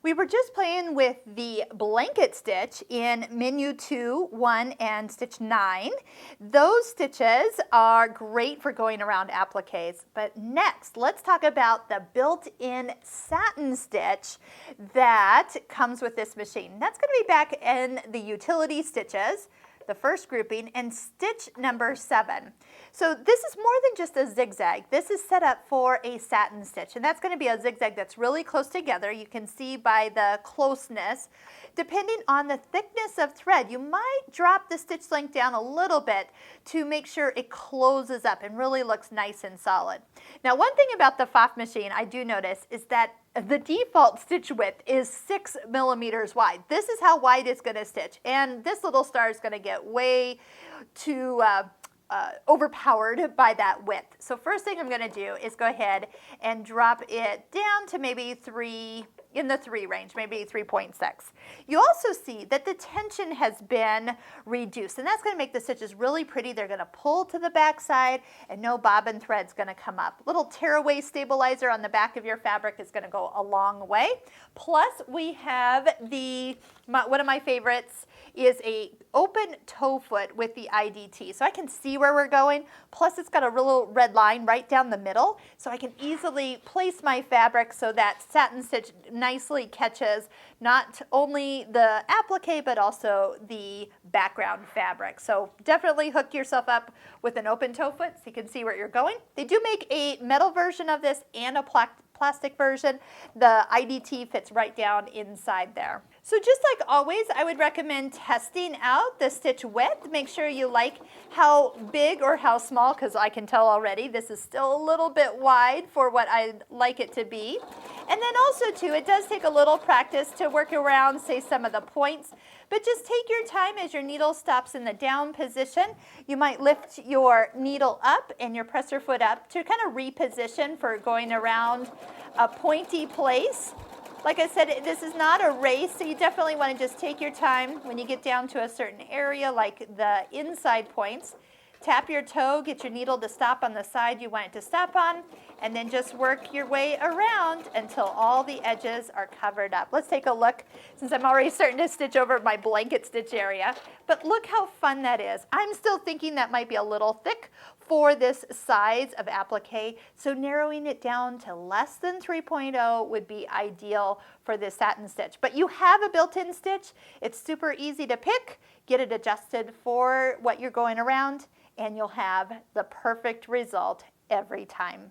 We were just playing with the blanket stitch in menu 2, 1, and stitch 9. Those stitches are great for going around appliques, but next let's talk about the built-in satin stitch that comes with this machine. That's going to be back in the utility stitches, the first grouping, and stitch number 7. So this is more than just a zigzag. This is set up for a satin stitch, and that's going to be a zigzag that's really close together. You can see by the closeness. Depending on the thickness of thread, you might drop the stitch length down a little bit to make sure it closes up and really looks nice and solid. Now, one thing about the Pfaff machine I do notice is that the default stitch width is 6 millimeters wide. This is how wide it's going to stitch, and this little star is going to get way too overpowered by that width. So first thing I'm going to do is go ahead and drop it down to maybe 3, in the 3 range, maybe 3.6. You also see that the tension has been reduced, and that's going to make the stitches really pretty. They're going to pull to the back side, and no bobbin thread's going to come up. Little tearaway stabilizer on the back of your fabric is going to go a long way. Plus, we have one of my favorites is a open toe foot with the IDT. So I can see where we're going. Plus, it's got a little red line right down the middle, so I can easily place my fabric so that satin stitch nicely catches not only the applique but also the background fabric. So definitely hook yourself up with an open toe foot so you can see where you're going. They do make a metal version of this and a plastic version. The IDT fits right down inside there. So just like always, I would recommend testing out the stitch width. Make sure you like how big or how small, because I can tell already this is still a little bit wide for what I'd like it to be. And then also too, it does take a little practice to work around, say, some of the points, but just take your time as your needle stops in the down position. You might lift your needle up and your presser foot up to kind of reposition for going around a pointy place. Like I said, this is not a race, so you definitely want to just take your time when you get down to a certain area, like the inside points. Tap your toe, get your needle to stop on the side you want it to stop on, and then just work your way around until all the edges are covered up. Let's take a look, since I'm already starting to stitch over my blanket stitch area. But look how fun that is. I'm still thinking that might be a little thick for this size of applique, so narrowing it down to less than 3.0 would be ideal for this satin stitch. But you have a built-in stitch. It's super easy to pick, get it adjusted for what you're going around, and you'll have the perfect result every time.